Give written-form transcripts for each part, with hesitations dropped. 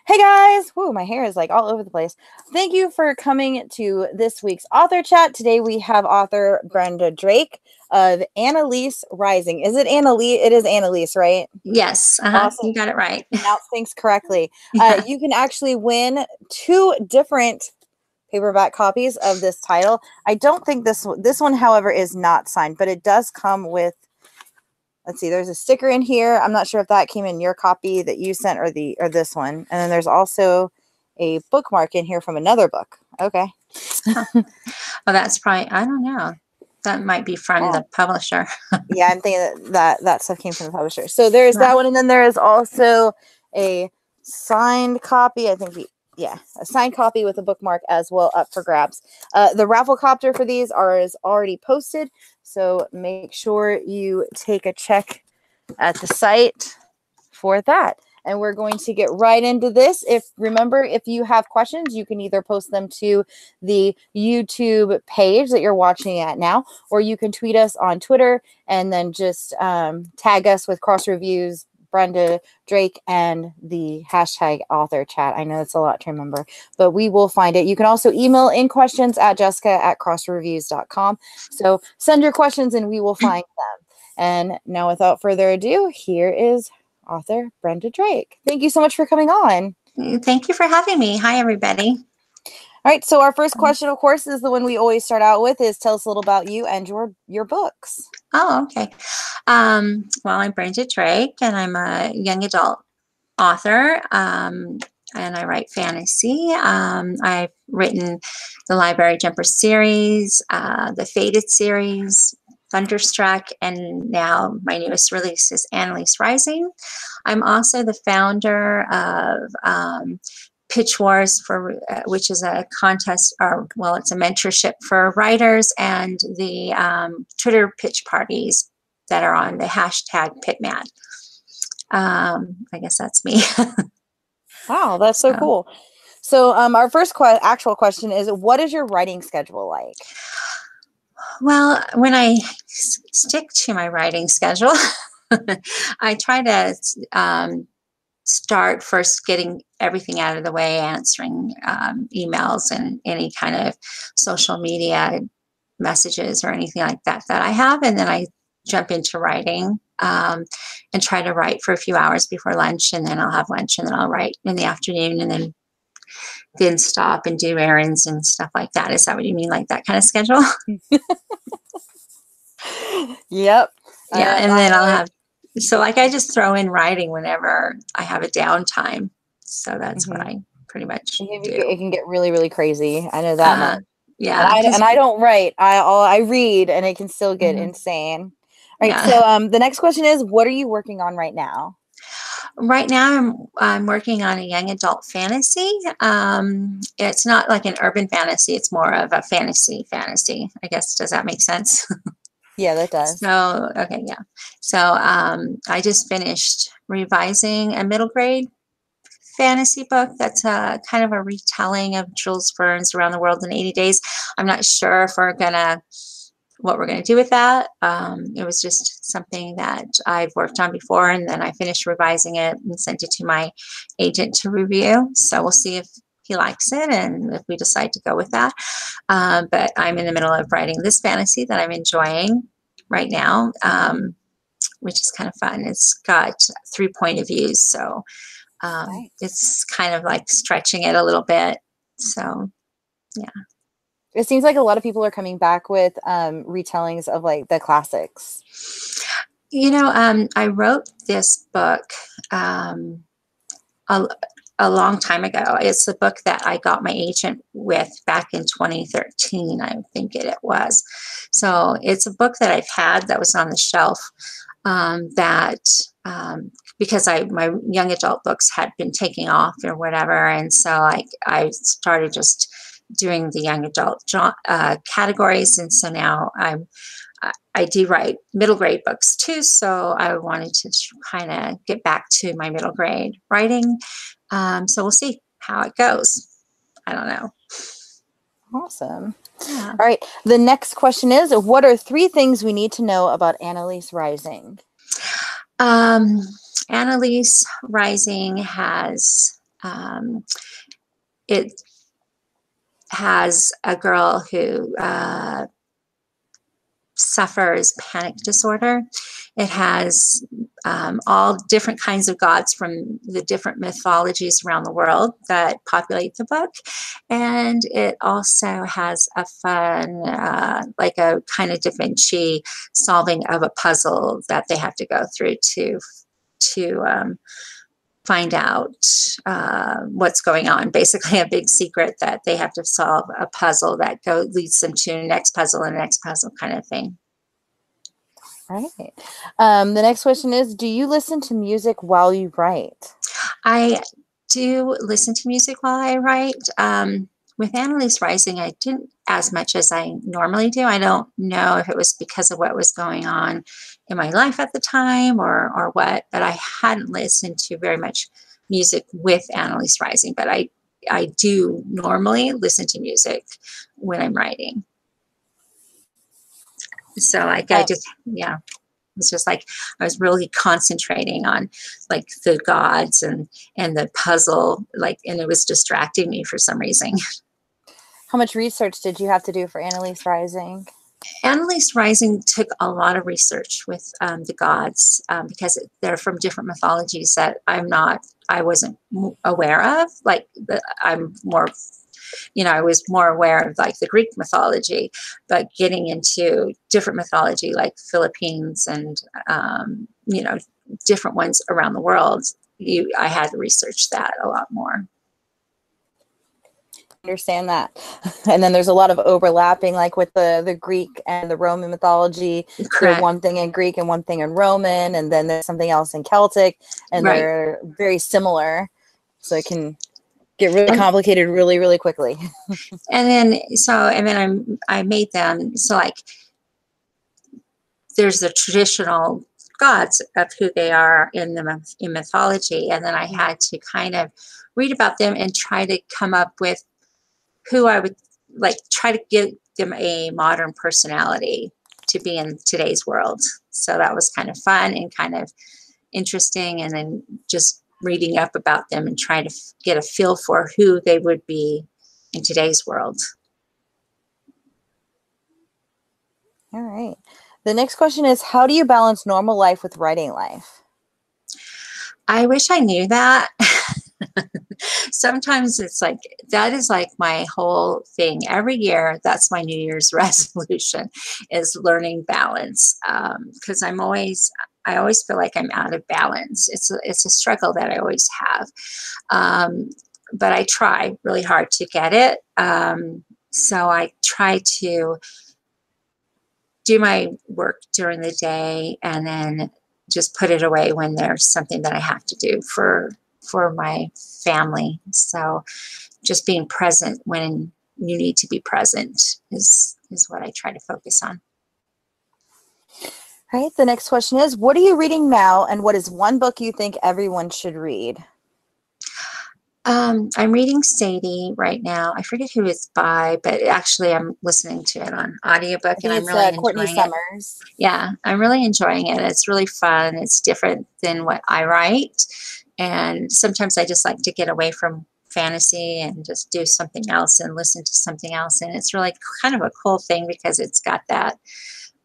Hey guys! Whoa, my hair is like all over the place. Thank you for coming to this week's author chat. Today we have author Brenda Drake of Annalise Rising. Is it Annalise? It is Annalise, right? Yes, Awesome. you got it right. Pronounce things correctly. Yeah. You can actually win two different paperback copies of this title. I don't think this one, however, is not signed, but it does come with. Let's see, there's a sticker in here. I'm not sure if that came in your copy that you sent or this one. And then there's also a bookmark in here from another book. Okay. Huh. Well, that's probably, I don't know. That might be from Oh, the publisher. yeah, I'm thinking that stuff came from the publisher. So there's Yeah. that one. And then there is also a signed copy. A signed copy with a bookmark as well up for grabs. The raffle copter for these is already posted. So make sure you take a check at the site for that. And we're going to get right into this. If you have questions, you can either post them to the YouTube page that you're watching at now, or you can tweet us on Twitter and then just tag us with Cross Reviews, Brenda Drake, and the hashtag author chat. I know it's a lot to remember, but we will find it. You can also email in questions at jessica@crossreviews.com. So send your questions and we will find them. And now, without further ado, here is author Brenda Drake. Thank you so much for coming on. Thank you for having me. Hi, everybody. All right, so our first question, of course, is the one we always start out with, is tell us a little about you and your books. Oh, okay. Well, I'm Brenda Drake, and I'm a young adult author, and I write fantasy. I've written the Library Jumper series, the Fated series, Thunderstruck, and now my newest release is Annalise Rising. I'm also the founder of Pitch Wars, which is a contest, or well, it's a mentorship for writers, and the Twitter pitch parties that are on the hashtag PitMad. I guess that's me. Wow, that's so cool. So our first actual question is, what is your writing schedule like? Well, when I stick to my writing schedule, I try to start first getting everything out of the way, answering emails and any kind of social media messages or anything like that I have. And then I jump into writing and try to write for a few hours before lunch. And then I'll have lunch and then I'll write in the afternoon and then stop and do errands and stuff like that. Is that what you mean? Like that kind of schedule? Yep. Yeah. And then I'll have, so like I just throw in writing whenever I have a downtime. So that's what I pretty much do. It can get really, really crazy. I know that much. Yeah. And I don't write. I read, and it can still get insane. All right. Yeah. So the next question is, what are you working on right now? Right now, I'm working on a young adult fantasy. It's not like an urban fantasy. It's more of a fantasy. I guess. Does that make sense? Yeah, that does. So, okay, yeah. So I just finished revising a middle grade fantasy book that's kind of a retelling of Jules Verne's Around the World in 80 Days. I'm not sure if what we're going to do with that. It was just something that I've worked on before, and then I finished revising it and sent it to my agent to review. So we'll see if he likes it and if we decide to go with that. But I'm in the middle of writing this fantasy that I'm enjoying right now, which is kind of fun. It's got 3 point of views, so Nice. it's kind of like stretching it a little bit. So, yeah. It seems like a lot of people are coming back with retellings of like the classics. You know, I wrote this book a long time ago. It's a book that I got my agent with back in 2013, I think it was. So it's a book that I've had that was on the shelf because my young adult books had been taking off or whatever. And so I started just doing the young adult categories. And so now I do write middle grade books too. So I wanted to kind of get back to my middle grade writing. So we'll see how it goes. I don't know. Awesome. Yeah. All right. The next question is, what are 3 things we need to know about Annalise Rising? Annalise Rising has It has a girl who suffers panic disorder. It has all different kinds of gods from the different mythologies around the world that populate the book. And it also has a fun, like a kind of Da Vinci solving of a puzzle that they have to go through to find out what's going on. Basically, a big secret that they have to solve a puzzle that leads them to next puzzle and next puzzle kind of thing. All right. The next question is, do you listen to music while you write? I do listen to music while I write. With Annalise Rising, I didn't as much as I normally do. I don't know if it was because of what was going on in my life at the time or what, but I hadn't listened to very much music with Annalise Rising, but I do normally listen to music when I'm writing. So like yeah. It's just like I was really concentrating on like the gods and the puzzle, like, and it was distracting me for some reason. How much research did you have to do for Annalise Rising? Annalise Rising took a lot of research with the gods because they're from different mythologies that I wasn't aware of. Like I'm more, I was more aware of like the Greek mythology, but getting into different mythology like Philippines and, different ones around the world, I had to research that a lot more. Understand that. And then there's a lot of overlapping, like with the Greek and the Roman mythology. They're one thing in Greek and one thing in Roman, and then there's something else in Celtic, and they're very similar. So it can get really complicated really, really quickly. And then I made them so like there's the traditional gods of who they are in mythology, and then I had to kind of read about them and try to come up with who I would like, try to give them a modern personality to be in today's world. So that was kind of fun and kind of interesting. And then just reading up about them and trying to get a feel for who they would be in today's world. All right. The next question is, how do you balance normal life with writing life? I wish I knew that. Sometimes it's like, that is like my whole thing. Every year, that's my New Year's resolution, is learning balance. Because I always feel like I'm out of balance. It's a struggle that I always have. But I try really hard to get it. So I try to do my work during the day and then just put it away when there's something that I have to do for my family. So just being present when you need to be present is what I try to focus on. All right. The next question is, what are you reading now, and what is one book you think everyone should read? I'm reading Sadie right now. I forget who it's by, but actually I'm listening to it on audiobook, and I'm really Courtney enjoying it. Summers. Yeah, I'm really enjoying it. It's really fun. It's different than what I write. And sometimes I just like to get away from fantasy and just do something else and listen to something else. And it's really kind of a cool thing because it's got that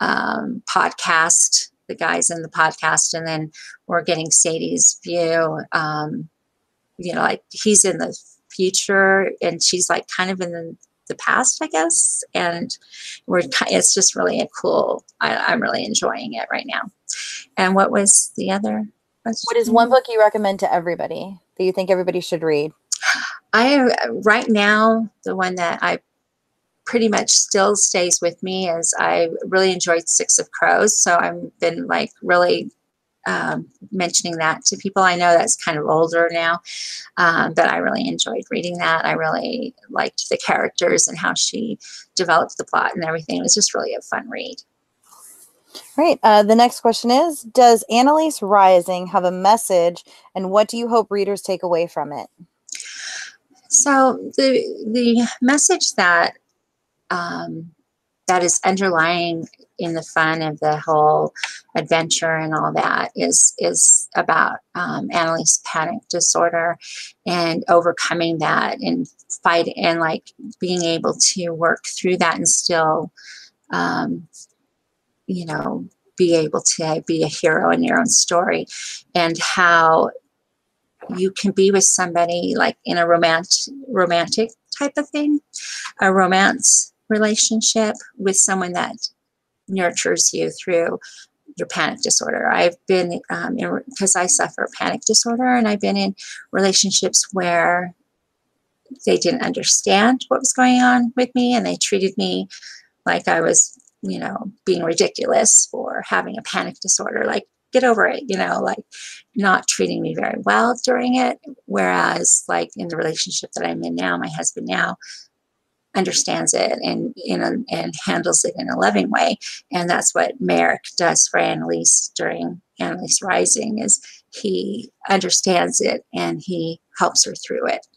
podcast, the guys in the podcast, and then we're getting Sadie's view. Like he's in the future and she's like kind of in the past, I guess. And it's just really a cool, I'm really enjoying it right now. And what was the other question? What is one book you recommend to everybody that you think everybody should read? Right now, the one that I pretty much still stays with me is I really enjoyed Six of Crows. So I've been like really mentioning that to people. I know that's kind of older now, but I really enjoyed reading that. I really liked the characters and how she developed the plot and everything. It was just really a fun read. Right. The next question is, does Annalise Rising have a message, and what do you hope readers take away from it? So the message that that is underlying in the fun of the whole adventure and all that is about Annalise panic disorder and overcoming that and fight and like being able to work through that and still, you know, be able to be a hero in your own story, and how you can be with somebody like in a romantic type of thing, a romance relationship with someone that nurtures you through your panic disorder. I've been because I suffer panic disorder, and I've been in relationships where they didn't understand what was going on with me, and they treated me like I was, you know, being ridiculous for having a panic disorder. Like, get over it, you know, like not treating me very well during it. Whereas, like in the relationship that I'm in now, my husband now understands it and handles it in a loving way. And that's what Merrick does for Annalise during Annalise Rising, is he understands it and he helps her through it.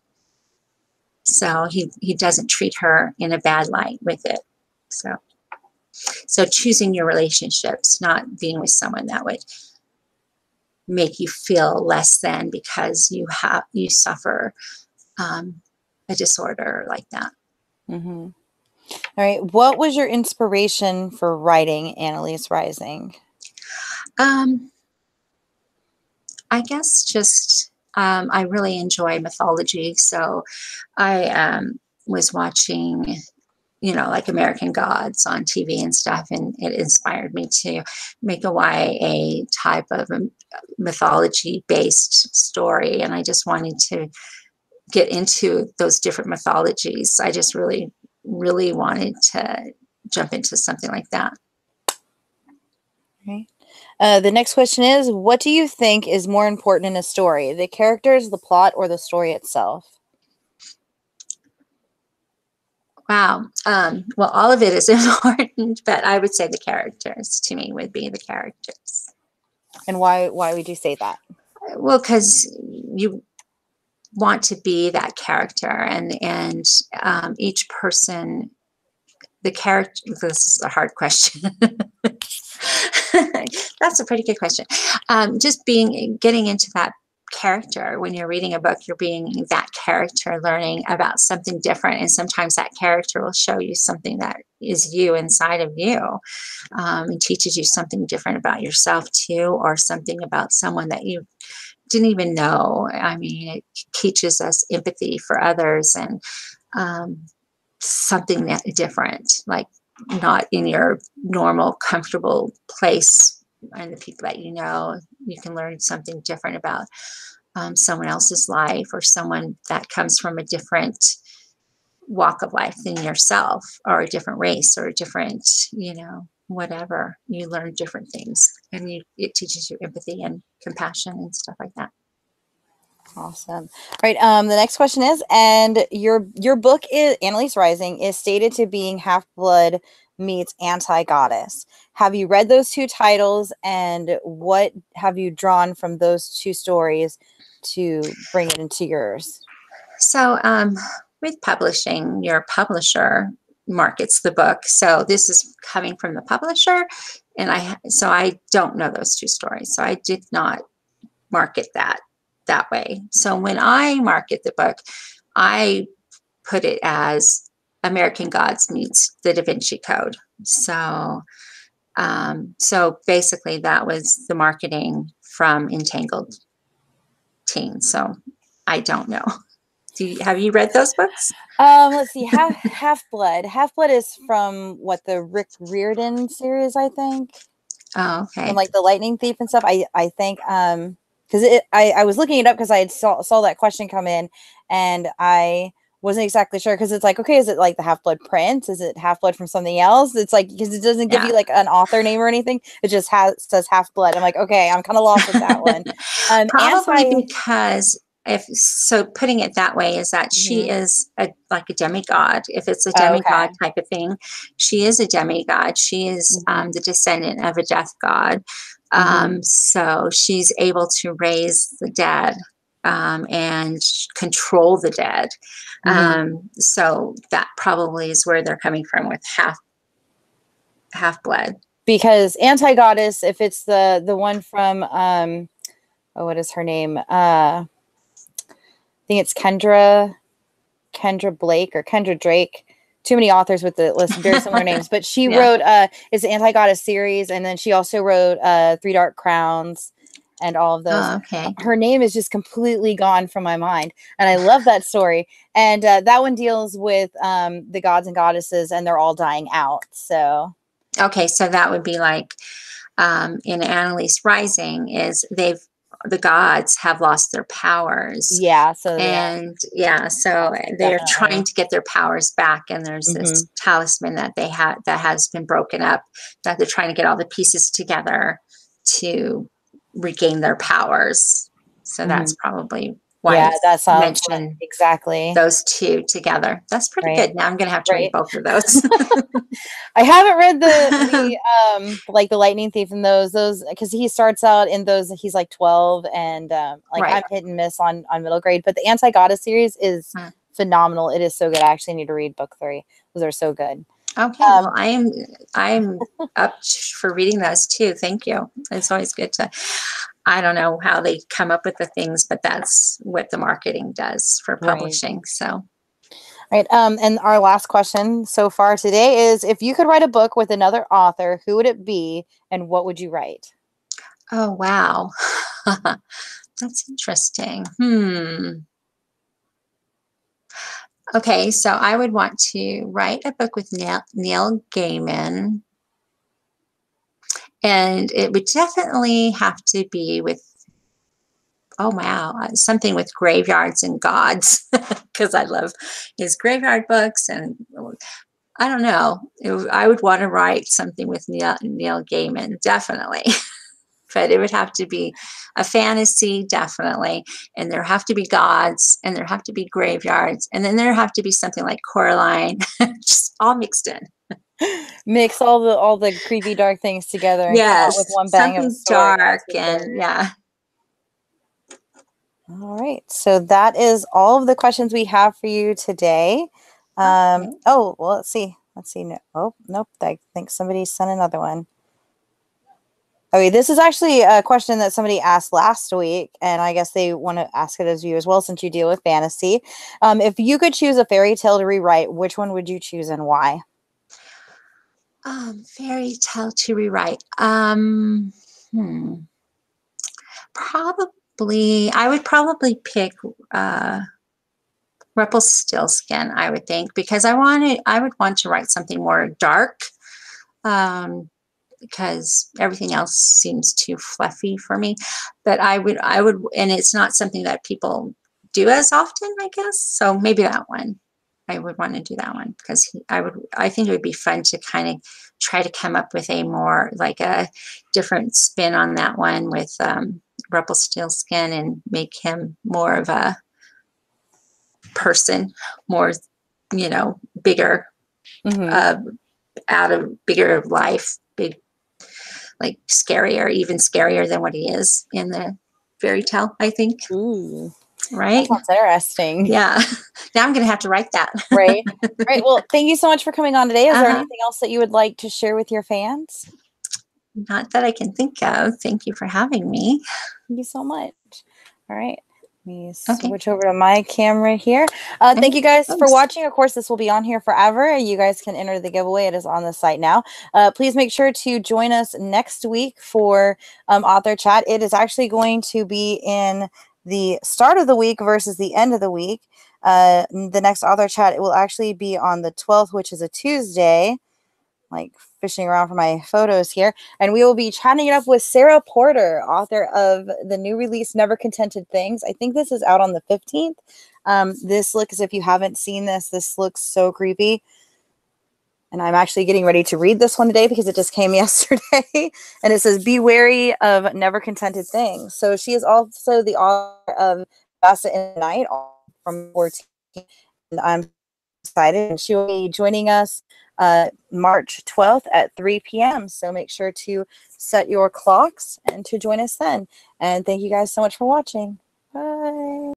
So he doesn't treat her in a bad light with it. So choosing your relationships, not being with someone that would make you feel less than because you suffer a disorder like that. Mm-hmm. All right. What was your inspiration for writing Annalise Rising? I guess just I really enjoy mythology, so I was watching, you know, like American Gods on TV and stuff, and it inspired me to make a YA type of a mythology-based story, and I just wanted to get into those different mythologies. I just really, really wanted to jump into something like that. Okay. The next question is, what do you think is more important in a story, the characters, the plot, or the story itself? Wow. Well, all of it is important, but I would say the characters to me would be the characters. And why would you say that? Well, because you want to be that character, and each person, the character. This is a hard question. That's a pretty good question. Just getting into that character. When you're reading a book, you're being that character, learning about something different, and sometimes that character will show you something that is you inside of you, and teaches you something different about yourself too, or something about someone that you didn't even know. I mean, it teaches us empathy for others, and something that different, like not in your normal comfortable place, and the people that you know, you can learn something different about someone else's life, or someone that comes from a different walk of life than yourself, or a different race, or a different, you know, whatever. You learn different things, and it teaches you empathy and compassion and stuff like that. Awesome. All right. The next question is, and your book is Annalise Rising is stated to being Half-Blood meets Anti-Goddess. Have you read those two titles, and what have you drawn from those two stories to bring it into yours? So, with publishing, your publisher markets the book. So this is coming from the publisher, and I don't know those two stories. So I did not market that way. So when I market the book, I put it as American Gods meets the Da Vinci Code. So basically that was the marketing from Entangled Teen. So I don't know. Have you read those books? Let's see. Half-Blood. Half-Blood is from what, the Rick Riordan series, I think. Oh, okay. From like the Lightning Thief and stuff. I think because I was looking it up because I had saw that question come in, and I wasn't exactly sure, because it's like, okay, is it like the Half-Blood Prince? Is it Half-Blood from something else? It's like, because it doesn't give you like an author name or anything. It just says Half-Blood. I'm like, okay, I'm kind of lost with that one. Probably because putting it that way is that she Mhm. is like a demigod. If it's a Oh, demigod okay. type of thing, she is a demigod. She is the descendant of a death god. So she's able to raise the dead, and control the dead. So that probably is where they're coming from with Half-Blood. Because Anti-Goddess, if it's the one from what is her name? I think it's Kendra Blake or Kendra Drake. Too many authors with the list, very similar names. But she wrote it's the Anti-Goddess series, and then she also wrote Three Dark Crowns and all of those. Oh, okay. Her name is just completely gone from my mind, and I love that story. And that one deals with the gods and goddesses, and they're all dying out. So okay, so that would be like in Annalise Rising, is the gods have lost their powers. yeah, so And so they're trying to get their powers back, and there's this talisman that they had that has been broken up, that they're trying to get all the pieces together to regain their powers. So that's probably why that sounds mentioned exactly those two together. That's pretty good. Now I'm gonna have to read both of those. I haven't read the like the Lightning Thief and those because he starts out in those, he's like 12, and I'm hit and miss on middle grade, but the Anti-Goddess series is phenomenal. It is so good. I actually need to read book 3. Those are so good. Okay, well, I'm up for reading those too. Thank you. It's always good to, I don't know how they come up with the things, but that's what the marketing does for publishing. So. Right. And our last question so far today is, if you could write a book with another author, who would it be and what would you write? Oh, wow. That's interesting. Okay, so I would want to write a book with Neil Gaiman, and it would definitely have to be with, oh wow, something with graveyards and gods, because I love his graveyard books, and I don't know, I would want to write something with Neil Gaiman, definitely. But it would have to be a fantasy, definitely. And there have to be gods, and there have to be graveyards, and then there have to be something like Coraline, just all mixed in. Mix all the creepy dark things together and come out with one bang of a story. Dark and All right. So that is all of the questions we have for you today. Oh, well, let's see. No, oh, nope. I think somebody sent another one. Okay, this is actually a question that somebody asked last week, and I guess they want to ask it as you as well, since you deal with fantasy. If you could choose a fairy tale to rewrite, which one would you choose and why? Fairy tale to rewrite. Probably, I would probably pick Rumpelstiltskin, I would think, because I would want to write something more dark. Because everything else seems too fluffy for me. But I would, and it's not something that people do as often, I guess. So maybe that one, I would want to do that one, because I think it would be fun to kind of try to come up with a more, like a different spin on that one with Rumpelstiltskin, and make him more of a person, more, bigger, out of bigger life, like scarier, even scarier than what he is in the fairy tale, I think. Ooh, right? That sounds interesting. Yeah. Now I'm going to have to write that. Right. Right. Well, thank you so much for coming on today. Is there anything else that you would like to share with your fans? Not that I can think of. Thank you for having me. Thank you so much. All right. Let me switch over to my camera here. Thank you guys for watching. Of course, this will be on here forever. You guys can enter the giveaway. It is on the site now. Please make sure to join us next week for Author Chat. It is actually going to be in the start of the week versus the end of the week. The next Author Chat, it will actually be on the 12th, which is a Tuesday. Like fishing around for my photos here, and we will be chatting it up with Sarah Porter, author of the new release Never Contented Things. I think this is out on the 15th. This looks, if you haven't seen this looks so creepy, and I'm actually getting ready to read this one today because it just came yesterday. And it says, be wary of Never Contented Things. So she is also the author of Bassett in the Night from 14, and I'm excited, and she will be joining us March 12th at 3 p.m. So make sure to set your clocks and to join us then. And thank you guys so much for watching. Bye.